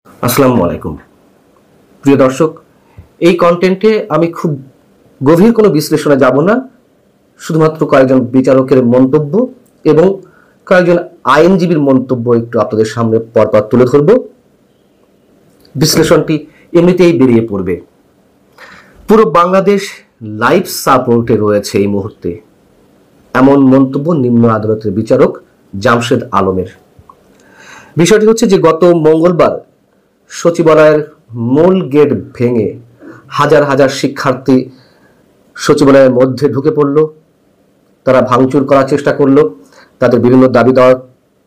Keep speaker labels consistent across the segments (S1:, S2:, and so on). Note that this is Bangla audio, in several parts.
S1: আসসালামু আলাইকুম প্রিয় দর্শক। এই কন্টেন্টে আমি খুব গভীর কোনো বিশ্লেষণে যাব না, শুধুমাত্র কয়েকজন বিচারকের মন্তব্য এবং কয়েকজন আইনজীবীর মন্তব্য একটু আপনাদের সামনে পরপর তুলে ধরব। বিশ্লেষণটি এমনিতেই বেরিয়ে পড়বে। পুরো বাংলাদেশ লাইফ সাপোর্টে রয়েছে এই মুহূর্তে, এমন মন্তব্য নিম্ন আদালতের বিচারক জামশেদ আলমের। বিষয়টি হচ্ছে যে গত মঙ্গলবার সচিবালয়ের মূল গেট ভেঙে হাজার হাজার শিক্ষার্থী সচিবালয়ের মধ্যে ঢুকে পড়ল। তারা ভাঙচুর করার চেষ্টা করলো। তাদের বিভিন্ন দাবি দেওয়ার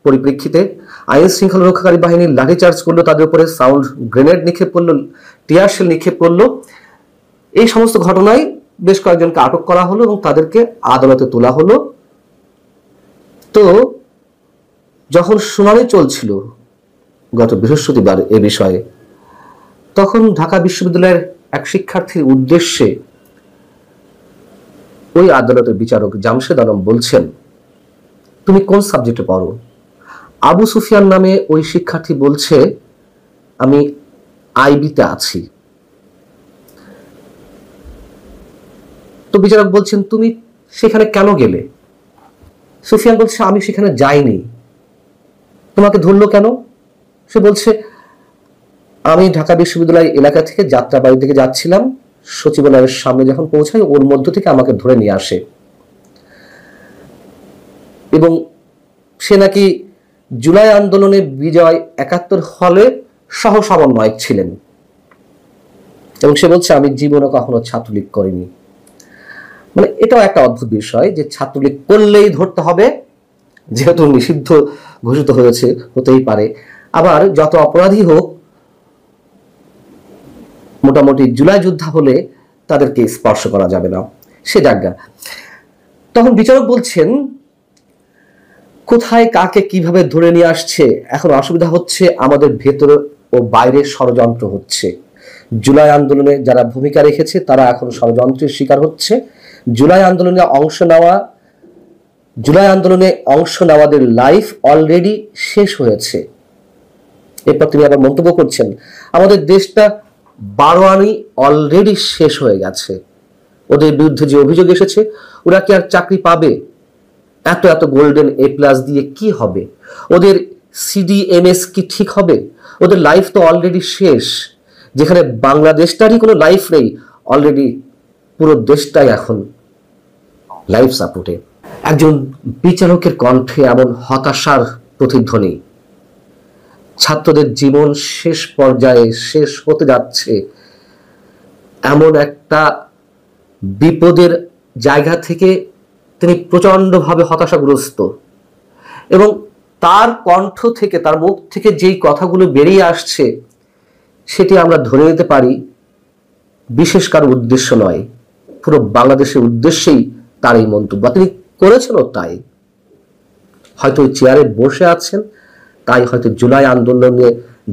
S1: পরিপ্রেক্ষিতে আইন শৃঙ্খলা রক্ষাকারী বাহিনী লাঠিচার্জ করলো, তাদের উপরে সাউন্ড গ্রেনেড নিক্ষেপ করলো, টিয়ারশেল নিক্ষেপ করলো। এই সমস্ত ঘটনায় বেশ কয়েকজনকে আটক করা হলো এবং তাদেরকে আদালতে তোলা হলো। তো যখন শুনানি চলছিল গত বৃহস্পতিবার এ বিষয়ে, তখন ঢাকা বিশ্ববিদ্যালয়ের এক শিক্ষার্থীর উদ্দেশ্যে ওই আদালতের বিচারক জামশেদ আলম বলছেন, তুমি কোন সাবজেক্টে পড়ো? আবু সুফিয়ান নামে ওই শিক্ষার্থী বলছে, আমি আইবিতে আছি। তো বিচারক বলছেন, তুমি সেখানে কেন গেলে? সুফিয়ান বলছে, আমি সেখানে যাইনি। তোমাকে ধরলো কেন? সে বলছে, আমি ঢাকা বিশ্ববিদ্যালয় এলাকা থেকে যাত্রাবাড়ি থেকে যাচ্ছিলাম, সচিবালয়ের সামনে যখন পৌঁছাই ওর মধ্য থেকে আমাকে ধরে নিয়ে আসে এবং সে নাকি জুলাই আন্দোলনে বিজয় ৭১ হলে সহ সমন্বয়ক ছিলেন এবং সে বলছে, আমি জীবনে কখনো ছাত্রলীগ করিনি। মানে এটাও একটা অদ্ভুত বিষয় যে ছাত্রলীগ করলেই ধরতে হবে, যেহেতু নিষিদ্ধ ঘোষিত হয়েছে, হতেই পারে। আবার যত অপরাধী হোক, মোটামুটি জুলাই যোদ্ধা হলে তাদেরকে স্পর্শ করা যাবে না, সে জায়গা। তখন বিচারক বলছেন, কোথায় কাকে কিভাবে ধরে নিয়ে আসছে এখন অসুবিধা হচ্ছে, আমাদের ভেতরে ও বাইরে ষড়যন্ত্র হচ্ছে। জুলাই আন্দোলনে যারা ভূমিকা রেখেছে তারা এখন ষড়যন্ত্রের শিকার হচ্ছে। জুলাই আন্দোলনে অংশ নেওয়াদের লাইফ অলরেডি শেষ হয়েছে। এরপর তিনি আবার মন্তব্য করছেন, আমাদের দেশটা 12 আনি অলরেডি শেষ হয়ে গেছে। ওদের বিরুদ্ধে যে অভিযোগ এসেছে, ওরা কি আর চাকরি পাবে? এত এত গোল্ডেন A+ দিয়ে কি হবে? ওদের CDMS কি ঠিক হবে? ওদের লাইফ তো অলরেডি শেষ। যেখানে বাংলাদেশটারই কোনো লাইফ নেই, অলরেডি পুরো দেশটাই এখন লাইফ সাপোর্টে। একজন বিচারকের কণ্ঠে এমন হতাশার প্রতিধ্বনি। ছাত্রদের জীবন শেষ পর্যায়ে, শেষ হতে যাচ্ছে, এমন একটা বিপদের জায়গা থেকে তিনি প্রচন্ডভাবে হতাশাগ্রস্ত এবং তার কণ্ঠ থেকে, তার মুখ থেকে যেই কথাগুলো বেরিয়ে আসছে, সেটি আমরা ধরে নিতে পারি বিশেষ কারো উদ্দেশ্য নয়, পুরো বাংলাদেশের উদ্দেশ্যেই তার এই মন্তব্য। তিনি করেছেনও তাই। হয়তো ওই চেয়ারে বসে আছেন, তাই হয়তো জুলাই আন্দোলনে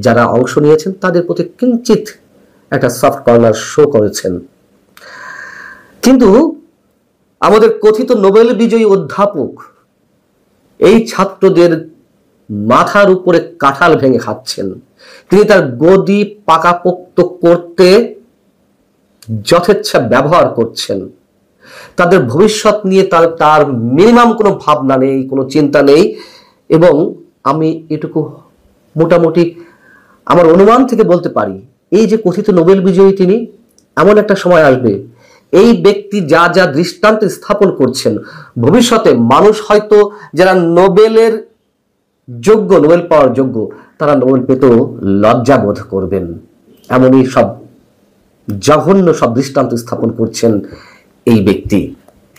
S1: যারা অংশ নিয়েছেন তাদের প্রতি কিঞ্চিত একটা সফট কর্নার শো করেছেন। কিন্তু আমাদের কথিত নোবেল বিজয়ী অধ্যাপক এই ছাত্রদের মাথার উপরে কাঁঠাল ভেঙে খাচ্ছেন। তিনি তার গদি পাকাপোক্ত করতে যথেচ্ছা ব্যবহার করছেন। তাদের ভবিষ্যৎ নিয়ে তার মিনিমাম কোনো ভাবনা নেই, কোনো চিন্তা নেই। এবং আমি এটুকু মোটামুটি আমার অনুমান থেকে বলতে পারি, এই যে কথিত নোবেল বিজয়ী তিনি, এমন একটা সময় আসবে এই ব্যক্তি যা যা দৃষ্টান্ত স্থাপন করছেন, ভবিষ্যতে মানুষ হয়তো যারা নোবেলের যোগ্য, নোবেল পাওয়ার যোগ্য, তারা নোবেল পেতেও লজ্জা বোধ করবেন। এমনই সব জঘন্য সব দৃষ্টান্ত স্থাপন করছেন এই ব্যক্তি,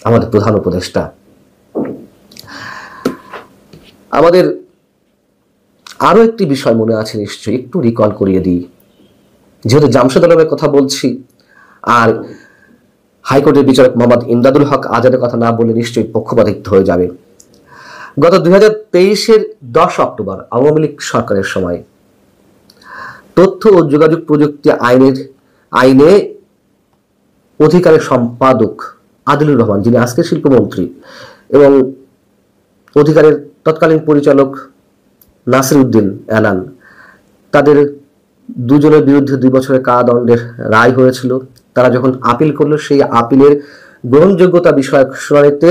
S1: আমাদের প্রধান উপদেষ্টা। আমাদের আরো একটি বিষয় মনে আছে নিশ্চয়ই, একটু রিকল করিয়ে দিই, যেহেতু জামশেদ আলমের কথা বলছি আর হাইকোর্টের বিচারক মোহাম্মদ ইমদাদুল হক আজাদের কথা না বলে নিশ্চয়ই পক্ষপাতিত্ব হয়ে যাবে। গত 2023-এর 10 অক্টোবর আওয়ামী লীগ সরকারের সময় তথ্য ও যোগাযোগ প্রযুক্তি আইনে অধিকারের সম্পাদক আদিলুর রহমান, যিনি আজকের শিল্পমন্ত্রী, এবং অধিকারের তৎকালীন পরিচালক নাসির উদ্দিন এনান, তাদের দুজনের বিরুদ্ধে 2 বছরের কারাদণ্ডের রায় হয়েছিল। তারা যখন আপিল করলো, সেই আপিলের গ্রহণযোগ্যতা বিষয়ক শুনানিতে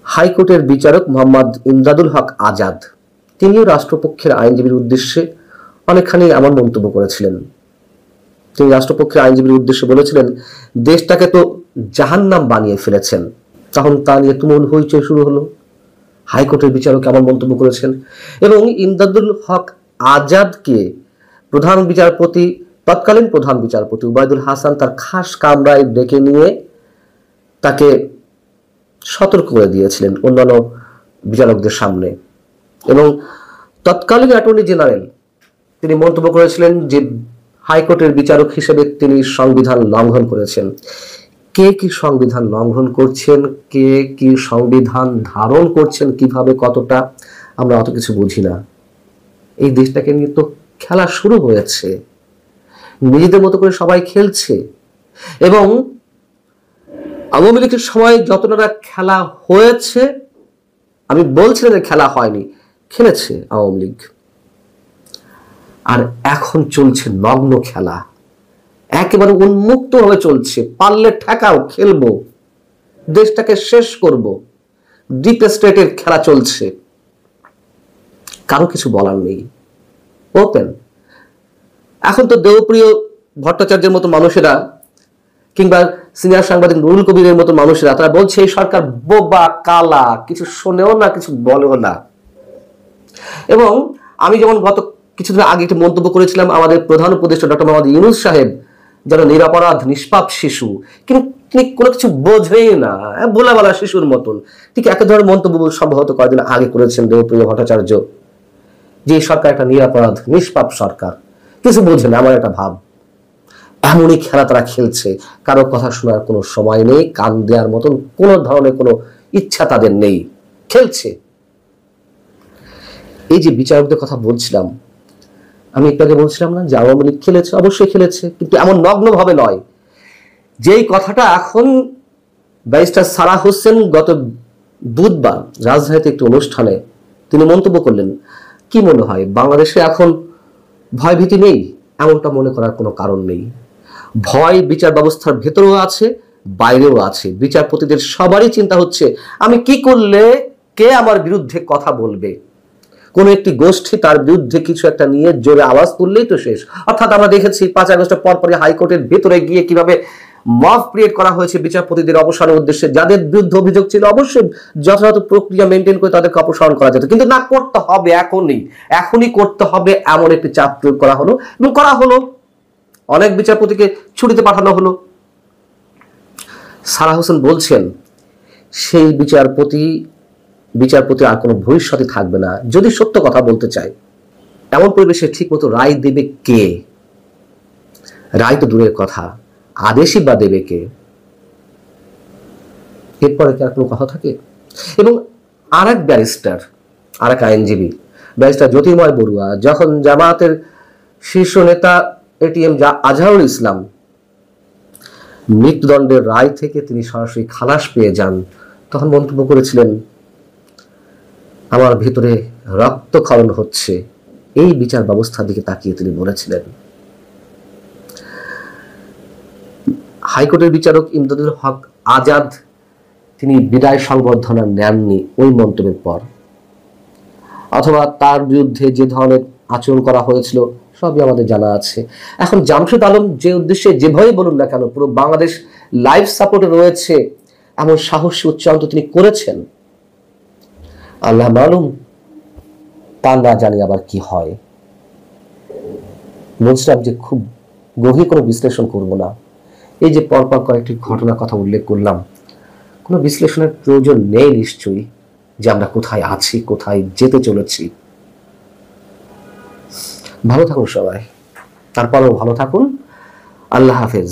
S1: হাইকোর্টের বিচারক মোহাম্মদ ইমদাদুল হক আজাদ তিনিও রাষ্ট্রপক্ষের আইনজীবীর উদ্দেশ্যে অনেকখানি এমন মন্তব্য করেছিলেন। তিনি রাষ্ট্রপক্ষের আইনজীবীর উদ্দেশ্যে বলেছিলেন, দেশটাকে তো জাহান্নাম বানিয়ে ফেলেছেন। তখন তা নিয়ে তুমুল হইচই শুরু হলো। হাইকোর্টের বিচারক এমন মন্তব্য করেছেন এবং ইমদাদুল হক আজাদকে তৎকালীন প্রধান বিচারপতি উবাইদুল হাসান তার খাস কামরায় ডেকে নিয়ে তাকে সতর্ক করে দিয়েছিলেন অন্যান্য বিচারকদের সামনে। এবং তৎকালীন অ্যাটর্নি জেনারেল তিনি মন্তব্য করেছিলেন যে হাইকোর্টের বিচারক হিসেবে তিনি সংবিধান লঙ্ঘন করেছেন। কে কি সংবিধান লঙ্ঘন করছেন, কে কি সংবিধান ধারণ করছেন, কিভাবে, কতটা, আমরা অত কিছু বুঝি না। এই দেশটাকে নিয়ে তো খেলা শুরু হয়েছে, নিজেদের মতো করে সবাই খেলছে। এবং আওয়ামী লীগের সময় যতটা খেলা হয়েছে, আমি বলছি না যে খেলা হয়নি, খেলেছে আওয়ামী লীগ। আর এখন চলছে নগ্ন খেলা, একেবারে উন্মুক্ত ভাবে চলছে। পারলে ঠেকাও, খেলবো, দেশটাকে শেষ করব, ডিপ স্টেটের খেলা চলছে। কারো কিছু বলার নেই, ওপেন। এখন তো দেবপ্রিয় ভট্টাচার্যের মতো মানুষেরা কিংবা সিনিয়র সাংবাদিক নুরুল কবিরের মতো মানুষেরা তারা বলছে এই সরকার বোবা, কালা, কিছু শোনেও না, কিছু বলেও না। এবং আমি যেমন গত কিছুদিন আগে একটি মন্তব্য করেছিলাম, আমাদের প্রধান উপদেষ্টা ডক্টর মোহাম্মদ ইউনূস সাহেব যেন নিরপরাধ নিষ্পাপ শিশু, কিন্তু তিনি কোনো কিছু বোঝেই না, ভোলাবালা শিশুর মতন। ঠিক একই ধরনের মন্তব্য সম্ভবত কয়েকদিন আগে করেছেন দেবপ্রিয় ভট্টাচার্য, যে সরকার একটা নিরপরাধ নিষ্পাপ সরকার, কিছু বোঝে না, আমার একটা ভাব। এমনই খেলা তারা খেলছে, কারো কথা শোনার কোনো সময় নেই, কান দেওয়ার মতন কোনো ধরনের কোনো ইচ্ছা তাদের নেই, খেলছে। এই যে বিচারকদের কথা বলছিলাম, আমি একটু আগে বলছিলাম না যে আওয়ামী লীগ খেলেছে, অবশ্যই খেলেছে, কিন্তু এমন নগ্নভাবে নয়। যেই কথাটা এখন ব্যারিস্টার সারা হোসেন গত বুধবার রাজধানীতে একটি অনুষ্ঠানে তিনি মন্তব্য করলেন, কি মনে হয় বাংলাদেশে এখন ভয়ভীতি নেই? এমনটা মনে করার কোনো কারণ নেই। ভয় বিচার ব্যবস্থার ভেতরেও আছে, বাইরেও আছে। বিচারপতিদের সবারই চিন্তা হচ্ছে, আমি কি করলে কে আমার বিরুদ্ধে কথা বলবে। কোন একটি গোষ্ঠী তার বিরুদ্ধে কিছু একটা নিয়ে জোরে আওয়াজ তুললেই তো শেষ। অর্থাৎ আমরা দেখেছি 5 আগস্টের পরপরই হাইকোর্টের ভেতরে গিয়ে কিভাবে মব ক্রিয়েট করা হয়েছে বিচারপতিদের অপসারণের উদ্দেশ্যে। যাদের বিরুদ্ধে অভিযোগ ছিল অবশ্যই যথাযথ প্রক্রিয়া মেনটেন করে তাদেরকে অপসারণ করা যেত, কিন্তু না, করতে হবে এখনই করতে হবে, এমন একটি চাপ প্রয়োগ করা হলো এবং করা হলো। অনেক বিচারপতিকে ছুটিতে পাঠানো হলো। সারা হোসেন বলছেন সেই বিচারপতি আর কোনো ভবিষ্যতে থাকবে না যদি সত্য কথা বলতে চায়। এমন পরিবেশে ঠিক মতো রায় দেবে কে? রায় তো দূরের কথা, আদেশই বা দেবে কে? এরপরে কি আর কোনো কথা থাকে? এবং আর এক ব্যারিস্টার, আর এক আইনজীবী ব্যারিস্টার জ্যোতির্ময় বড়ুয়া যখন জামায়াতের শীর্ষ নেতা এটিএম আজহারুল ইসলাম মৃত্যুদণ্ডের রায় থেকে তিনি সরাসরি খালাস পেয়ে যান, তখন মন্তব্য করেছিলেন, আমার ভেতরে রক্তক্ষরণ হচ্ছে। এই বিচার ব্যবস্থার দিকে তাকিয়ে তিনি বলেছিলেন। হাইকোর্টের বিচারক ইমদাদুল হক আজাদ তিনি বিদায় সংবর্ধনা নেননি ওই মন্তব্যের পর, অথবা তার বিরুদ্ধে যে ধরনের আচরণ করা হয়েছিল সবই আমাদের জানা আছে। এখন জামশেদ আলম যে উদ্দেশ্যে যেভাবে বলুন না কেন, পুরো বাংলাদেশ লাইফ সাপোর্টে রয়েছে এমন সাহসী উচ্চারণ তো তিনি করেছেন। আল্লাহ মালুম, তা না জানি আবার কি হয়। বলছিলাম যে খুব গভীর কোনো বিশ্লেষণ করব না। এই যে পরপর কয়েকটি ঘটনার কথা উল্লেখ করলাম, কোনো বিশ্লেষণের প্রয়োজন নেই নিশ্চয়ই, যে আমরা কোথায় আছি, কোথায় যেতে চলেছি। ভালো থাকুন সবাই, তারপরেও ভালো থাকুন। আল্লাহ হাফেজ।